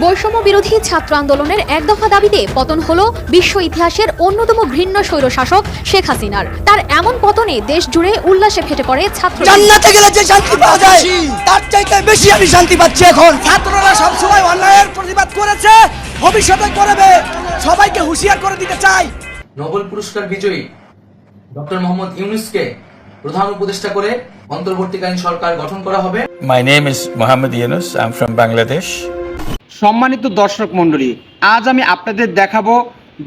বৈষম্য বিরোধী ছাত্র আন্দোলনের এক দফা দাবিতে পতন হলো বিশ্ব ইতিহাসের অন্যতম ঘৃণ্য স্বৈরশাসক শেখ হাসিনার। তার এমন পতনে দেশ জুড়ে উল্লাসে ফেটে পড়ে ছাত্র। জান্নাতে গেলে যে শান্তি পাওয়া যায় তার চাইতে বেশি আমি শান্তি পাচ্ছি এখন। ছাত্ররা সবসময় অন্যায়ের প্রতিবাদ করেছে, ভবিষ্যতে করবে, সবাইকে হুঁশিয়ার করে দিতে চাই। নোবেল পুরস্কার বিজয়ী ডক্টর মোহাম্মদ ইউনূসকে প্রধান উপদেষ্টা করে অন্তর্বর্তীকালীন সরকার গঠন করা হবে। My name is Mohammed Yunus. I'm from Bangladesh. সম্মানিত দর্শক মণ্ডলী, আজ আমি আপনাদের দেখাবো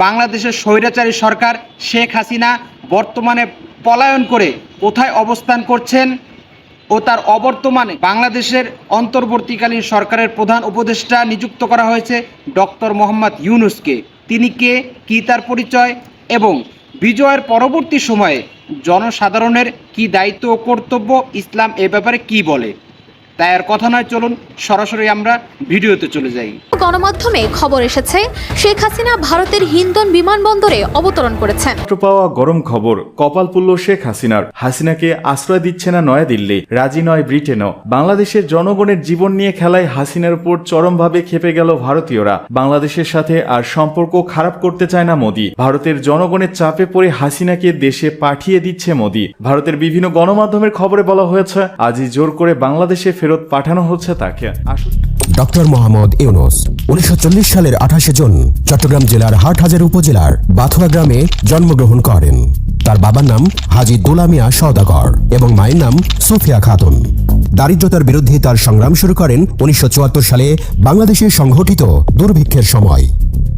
বাংলাদেশের স্বৈরাচারী সরকার শেখ হাসিনা বর্তমানে পলায়ন করে কোথায় অবস্থান করছেন ও তার অবর্তমানে বাংলাদেশের অন্তর্বর্তীকালীন সরকারের প্রধান উপদেষ্টা নিযুক্ত করা হয়েছে ডক্টর মোহাম্মদ ইউনূসকে। তিনি কে, কী তার পরিচয় এবং বিজয়ের পরবর্তী সময়ে জনসাধারণের কি দায়িত্ব ও কর্তব্য, ইসলাম এ ব্যাপারে কি বলে, তাই আর কথা নয়, চলুন সরাসরি আমরা ভিডিওতে চলে যাই। গণমাধ্যমে খবর এসেছে শেখ হাসিনা ভারতের হিন্ডন বিমানবন্দরে অবতরণ করেছেন। পাওয়া গরম খবর, কপাল পুল্ল শেখ হাসিনার। হাসিনাকে আশ্রয় দিচ্ছে না নয়াদিল্লি, রাজি নয় ব্রিটেনও। বাংলাদেশের জনগণের জীবন নিয়ে খেলায় হাসিনার উপর চরমভাবে ক্ষেপে গেল ভারতীয়রা। বাংলাদেশের সাথে আর সম্পর্ক খারাপ করতে চায় না মোদি। ভারতের জনগণের চাপে পড়ে হাসিনাকে দেশে পাঠিয়ে দিচ্ছে মোদি। ভারতের বিভিন্ন গণমাধ্যমের খবরে বলা হয়েছে আজই জোর করে বাংলাদেশে ফেরত পাঠানো হচ্ছে তাকে। ডক্টর মোহাম্মদ ইউনূস 1940 সালের 28 জুন চট্টগ্রাম জেলার হাটহাজারী উপজেলার বাথুয়া গ্রামে জন্মগ্রহণ করেন। তার বাবার নাম হাজী দুলা মিয়া সওদাগর এবং মায়ের নাম সুফিয়া খাতুন। দারিদ্রতার বিরুদ্ধে তার সংগ্রাম শুরু করেন 1974 সালে বাংলাদেশে সংঘটিত দুর্ভিক্ষের সময়।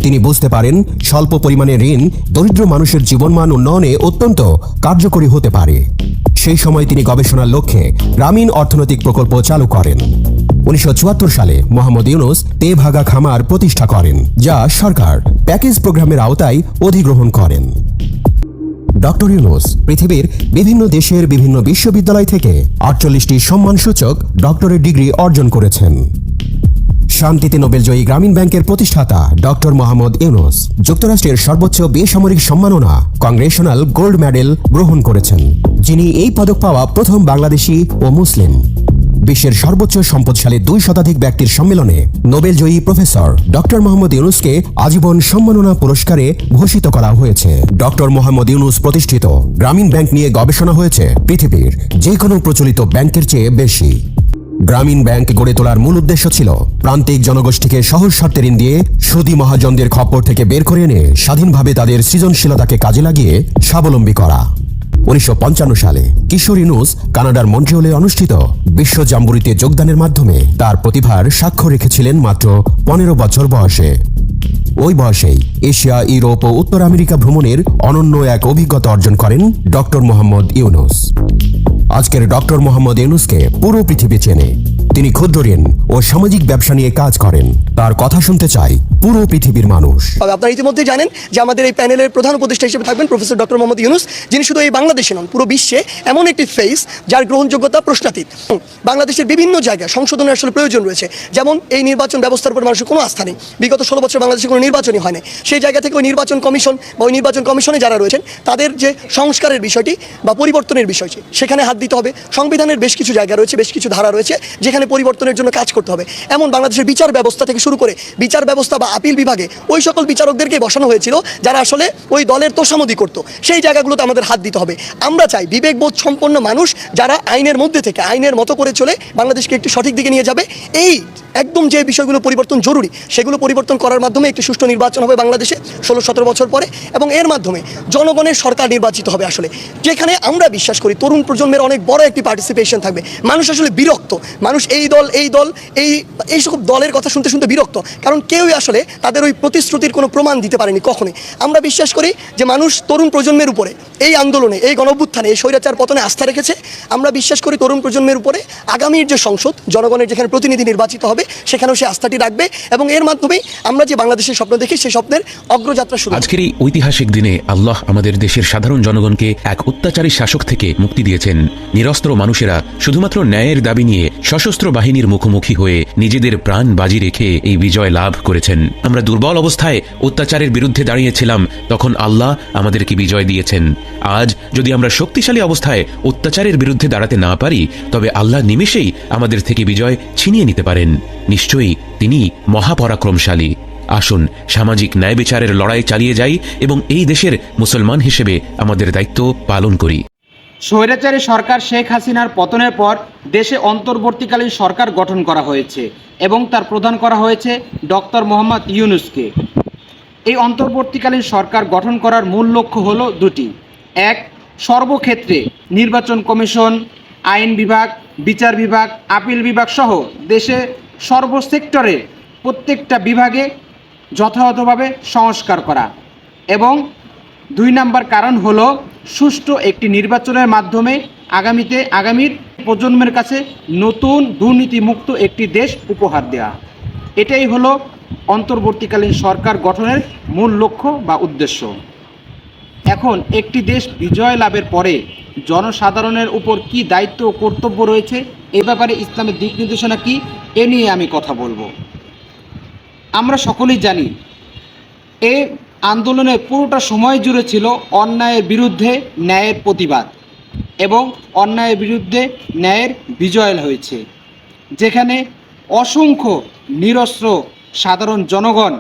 তিনি বুঝতে পারেন স্বল্প পরিমাণে ঋণ দরিদ্র মানুষের জীবনমান উন্নয়নে অত্যন্ত কার্যকরী হতে পারে। সেই সময় তিনি গবেষণার লক্ষ্যে গ্রামীণ অর্থনৈতিক প্রকল্প চালু করেন। 1974 সালে মোহাম্মদ ইউনূস তেভাগা খামার প্রতিষ্ঠা করেন, যা সরকার প্যাকেজ প্রোগ্রামের আওতায় অধিগ্রহণ করেন। ডক্টর ইউনূস পৃথিবীর বিভিন্ন দেশের বিভিন্ন বিশ্ববিদ্যালয় থেকে 48টি সম্মানসূচক ডক্টরেট ডিগ্রি অর্জন করেছেন। শান্তিতে নোবেলজয়ী গ্রামীণ ব্যাংকের প্রতিষ্ঠাতা ডক্টর মোহাম্মদ ইউনূস যুক্তরাষ্ট্রের সর্বোচ্চ বেসামরিক সম্মাননা কংগ্রেশনাল গোল্ড মেডেল গ্রহণ করেছেন, যিনি এই পদক পাওয়া প্রথম বাংলাদেশি ও মুসলিম। বিশ্বের সর্বোচ্চ সম্পদশালী 2 শতাধিক ব্যক্তির সম্মেলনে নোবেলজয়ী প্রফেসর ডক্টর মোহাম্মদ ইউনূসকে আজীবন সম্মাননা পুরস্কারে ভূষিত করা হয়েছে। ডক্টর মোহাম্মদ ইউনূস প্রতিষ্ঠিত গ্রামীণ ব্যাংক নিয়ে গবেষণা হয়েছে পৃথিবীর যে কোনো প্রচলিত ব্যাংকের চেয়ে বেশি। গ্রামীণ ব্যাংক গড়ে তোলার মূল উদ্দেশ্য ছিল প্রান্তিক জনগোষ্ঠীকে সহজ শর্তে ঋণ দিয়ে সুদী মহাজনদের খপ্পর থেকে বের করে এনে স্বাধীনভাবে তাদের সৃজনশীলতাকে কাজে লাগিয়ে স্বাবলম্বী করা। 1955 সালে কিশোর ইউনূস কানাডার মন্ট্রিয়লে অনুষ্ঠিত বিশ্ব জাম্বুরিতে যোগদানের মাধ্যমে তার প্রতিভার সাক্ষ্য রেখেছিলেন মাত্র 15 বছর বয়সে। ওই বয়সেই এশিয়া, ইউরোপ ও উত্তর আমেরিকা ভ্রমণের অনন্য এক অভিজ্ঞতা অর্জন করেন ডক্টর মোহাম্মদ ইউনূস। আজকের ডক্টর মোহাম্মদ ইউনূসকে পুরো পৃথিবী চেনে। তিনি ক্ষুদ্র ঋণ ও সামাজিক ব্যবসা নিয়ে কাজ করেন। তার কথা শুনতে চাই পুরো পৃথিবীর মানুষ। আপনারা ইতিমধ্যে জানেন যে আমাদের এই প্যানেলের প্রধান উপদেষ্টা হিসেবে থাকবেন প্রফেসর ডক্টর মোহাম্মদ ইউনূস, যিনি শুধু এই বাংলাদেশে নন, পুরো বিশ্বে এমন একটি ফেস যার গ্রহণযোগ্যতা প্রশ্নাতীত। বাংলাদেশের বিভিন্ন জায়গায় সংশোধনের আসলে প্রয়োজন রয়েছে। যেমন এই নির্বাচন ব্যবস্থার উপর মানুষের কোনো আস্থা নেই। বিগত 16 বছর বাংলাদেশে কোনো নির্বাচনই হয় না। সেই জায়গা থেকে ওই নির্বাচন কমিশন বা ওই নির্বাচন কমিশনে যারা রয়েছেন তাদের যে সংস্কারের বিষয়টি বা পরিবর্তনের বিষয়টি, সেখানে হাত দিতে হবে। সংবিধানের বেশ কিছু জায়গা রয়েছে, বেশ কিছু ধারা রয়েছে যেখানে পরিবর্তনের জন্য কাজ করতে হবে। এমন বাংলাদেশের বিচার ব্যবস্থা থেকে শুরু করে বিচার ব্যবস্থা বা আপিল বিভাগে ওই সকল বিচারকদেরকে বসানো হয়েছিল যারা আসলে ওই দলের তোষামোদি করতো। সেই জায়গাগুলোতে আমাদের হাত দিতে হবে। আমরা চাই বিবেকবোধ সম্পন্ন মানুষ যারা আইনের মধ্যে থেকে আইনের মতো করে চলে বাংলাদেশকে একটি সঠিক দিকে নিয়ে যাবে। এই একদম যে বিষয়গুলো পরিবর্তন জরুরি সেগুলো পরিবর্তন করার মাধ্যমে একটি সুষ্ঠু নির্বাচন হবে বাংলাদেশে 16-17 বছর পরে, এবং এর মাধ্যমে জনগণের সরকার নির্বাচিত হবে আসলে, যেখানে আমরা বিশ্বাস করি তরুণ প্রজন্মের অনেক বড় একটি পার্টিসিপেশন থাকবে। মানুষ আসলে বিরক্ত, মানুষ এই দল এই সব দলের কথা শুনতে শুনতে বিরক্ত, কারণ কেউই আসলে তাদের ওই প্রতিশ্রুতির কোনো প্রমাণ দিতে পারেনি কখনোই। আমরা বিশ্বাস করি যে মানুষ তরুণ প্রজন্মের উপরে এই আন্দোলনে, এই গণঅভ্যুত্থানে, এই স্বৈরাচার পতনে আস্থা রেখেছে। আমরা বিশ্বাস করি তরুণ প্রজন্মের উপরে আগামীর যে সংসদ, জনগণের যেখানে প্রতিনিধি নির্বাচিত হবে, সেখানেও সে আস্থাটি রাখবে, এবং এর মাধ্যমেই আমরা যে বাংলাদেশের স্বপ্ন দেখি সেই স্বপ্নের অগ্রযাত্রা শুরু। আজকের এই ঐতিহাসিক দিনে আল্লাহ আমাদের দেশের সাধারণ জনগণকে এক অত্যাচারী শাসক থেকে মুক্তি দিয়েছেন। নিরস্ত্র মানুষেরা শুধুমাত্র ন্যায়ের দাবি নিয়ে সশস্ত্র বাহিনীর মুখোমুখি হয়ে নিজেদের প্রাণ বাজি রেখে এই বিজয় লাভ করেছেন। আমরা দুর্বল অবস্থায় অত্যাচারের বিরুদ্ধে দাঁড়িয়েছিলাম, তখন আল্লাহ আমাদেরকে বিজয় দিয়েছেন। আজ যদি আমরা শক্তিশালী অবস্থায় অত্যাচারের বিরুদ্ধে দাঁড়াতে না পারি, তবে আল্লাহ নিমেষেই আমাদের থেকে বিজয় ছিনিয়ে নিতে পারেন। নিশ্চয়ই তিনি মহাপরাক্রমশালী। আসুন সামাজিক ন্যায় বিচারের লড়াই চালিয়ে যাই এবং এই দেশের মুসলমান হিসেবে আমাদের দায়িত্ব পালন করি। স্বৈরাচারী সরকার শেখ হাসিনার পতনের পর দেশে অন্তর্বর্তীকালীন সরকার গঠন করা হয়েছে এবং তার প্রধান করা হয়েছে ডক্টর মোহাম্মদ ইউনূসকে। এই অন্তর্বর্তীকালীন সরকার গঠন করার মূল লক্ষ্য হলো দুটি। এক, সর্বক্ষেত্রে নির্বাচন কমিশন, আইন বিভাগ, বিচার বিভাগ, আপিল বিভাগ সহ দেশে সর্বসেক্টরে প্রত্যেকটা বিভাগে যথাযথভাবে সংস্কার করা। এবং 2 নম্বর কারণ হলো সুষ্ঠু একটি নির্বাচনের মাধ্যমে আগামীর প্রজন্মের কাছে নতুন দুর্নীতিমুক্ত একটি দেশ উপহার দেওয়া। এটাই হলো অন্তর্বর্তীকালীন সরকার গঠনের মূল লক্ষ্য বা উদ্দেশ্য। এখন একটি দেশ বিজয় লাভের পরে জনসাধারণের উপর কি দায়িত্ব ও কর্তব্য রয়েছে, এ ব্যাপারে ইসলামের দিক নির্দেশনা কি, এ নিয়ে আমি কথা বলবো। আমরা সকলেই জানি এই আন্দোলনের পুরোটা সময় জুড়ে ছিল অন্যায়ের বিরুদ্ধে ন্যায়ের প্রতিবাদ এবং অন্যায়ের বিরুদ্ধে ন্যায়ের বিজয় হয়েছে, যেখানে অসংখ্য নিরস্ত্র সাধারণ জনগণ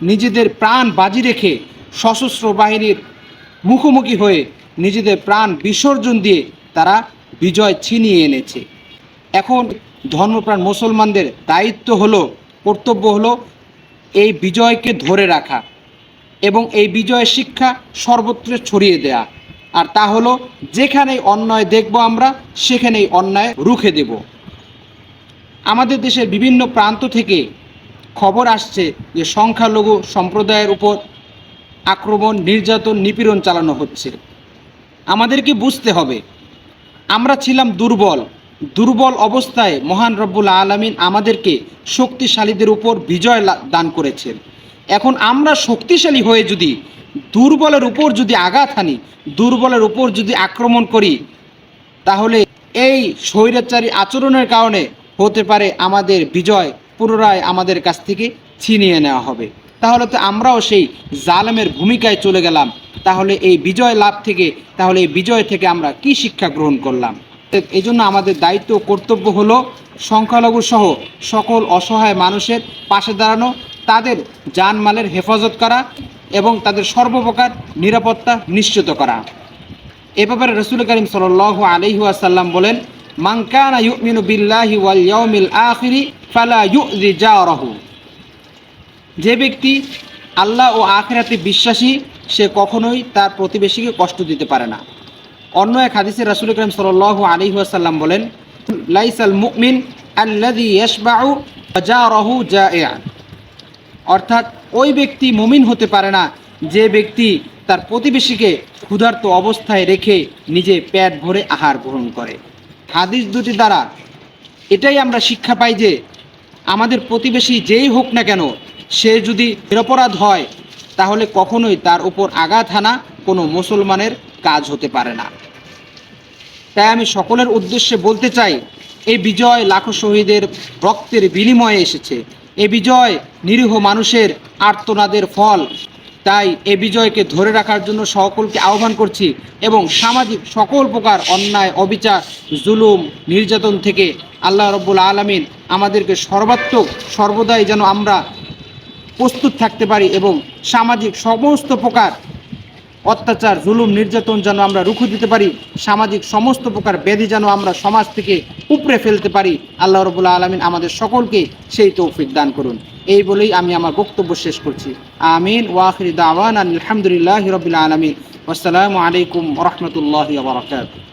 নিজেদের প্রাণ বাজি রেখে সশস্ত্র বাহিনীর মুখোমুখি হয়ে নিজেদের প্রাণ বিসর্জন দিয়ে তারা বিজয় ছিনিয়ে এনেছে। এখন ধর্মপ্রাণ মুসলমানদের দায়িত্ব হলো, কর্তব্য হলো এই বিজয়কে ধরে রাখা এবং এই বিজয়ের শিক্ষা সর্বত্র ছড়িয়ে দেয়া। আর তা হলো যেখানেই অন্যায় দেখব আমরা সেখানেই অন্যায় রুখে দেব। আমাদের দেশের বিভিন্ন প্রান্ত থেকে খবর আসছে যে সংখ্যালঘু সম্প্রদায়ের উপর আক্রমণ, নির্যাতন, নিপীড়ন চালানো হচ্ছে। আমাদেরকে বুঝতে হবে আমরা ছিলাম দুর্বল অবস্থায় মহান রব্বুল আলামিন আমাদেরকে শক্তিশালীদের উপর বিজয় দান করেছেন। এখন আমরা শক্তিশালী হয়ে যদি দুর্বলের উপর যদি আঘাত হানি, দুর্বলের উপর যদি আক্রমণ করি, তাহলে এই স্বৈরাচারী আচরণের কারণে হতে পারে আমাদের বিজয় পুনরায় আমাদের কাছ থেকে ছিনিয়ে নেওয়া হবে। তাহলে তো আমরাও সেই জালেমের ভূমিকায় চলে গেলাম। তাহলে এই বিজয় থেকে আমরা কি শিক্ষা গ্রহণ করলাম? এই জন্য আমাদের দায়িত্ব ও কর্তব্য হলো সংখ্যালঘু সহ সকল অসহায় মানুষের পাশে দাঁড়ানো, তাদের জানমালের হেফাজত করা এবং তাদের সর্বপ্রকার নিরাপত্তা নিশ্চিত করা। এ ব্যাপারে রাসূল করিম সাল্লাল্লাহু আলাইহি ওয়াসাল্লাম বলেন, মান কানা ইউমিনু বিল্লাহি ওয়াল ইয়াউমিল আখিরি ফালা ইউযি জারাহু। যে ব্যক্তি আল্লাহ ও আখিরাতে বিশ্বাসী সে কখনোই তার প্রতিবেশীকে কষ্ট দিতে পারে না। অন্য এক হাদিসে রাসূল করিম সাল্লাল্লাহু আলাইহি ওয়াসাল্লাম বলেন, লাইসাল মুমিন আল্লাযী ইয়াশবাউ ওয়া জারাহু জাইআ। অর্থাৎ ওই ব্যক্তি মুমিন হতে পারে না যে ব্যক্তি তার প্রতিবেশীকে ক্ষুধার্ত অবস্থায় রেখে নিজে পেট ভরে আহার গ্রহণ করে। হাদিস দুটি দ্বারা এটাই আমরা শিক্ষা পাই যে আমাদের প্রতিবেশী যেই হোক না কেন, সে যদি নিরপরাধ হয় তাহলে কখনোই তার উপর আঘাত হানা কোনো মুসলমানের কাজ হতে পারে না। তাই আমি সকলের উদ্দেশ্যে বলতে চাই, এই বিজয় লাখো শহীদের রক্তের বিনিময়ে এসেছে। এই বিজয় নিরীহ মানুষের আর্তনাদের ফল। তাই এই বিজয়কে ধরে রাখার জন্য সকলকে আহ্বান করছি এবং সামাজিক সকল প্রকার অন্যায়, অবিচার, জুলুম, নির্যাতন থেকে আল্লাহ রব্বুল আলামিন আমাদেরকে সর্বদাই যেন আমরা প্রস্তুত থাকতে পারি এবং সামাজিক সমস্ত প্রকার অত্যাচার, জুলুম, নির্যাতন যেন আমরা রুখে দিতে পারি, সামাজিক সমস্ত প্রকার ব্যাধি যেন আমরা সমাজ থেকে উপড়ে ফেলতে পারি। আল্লাহ রাব্বুল আলামিন আমাদের সকলকে সেই তৌফিক দান করুন। এই বলেই আমি আমার বক্তব্য শেষ করছি। আমিন ওয়া আখিরু দাওয়ানা আলহামদুলিল্লাহি রাব্বিল আলামিন। আসসালামু আলাইকুম ওয়া রাহমাতুল্লাহি ওয়া বারাকাতুহু।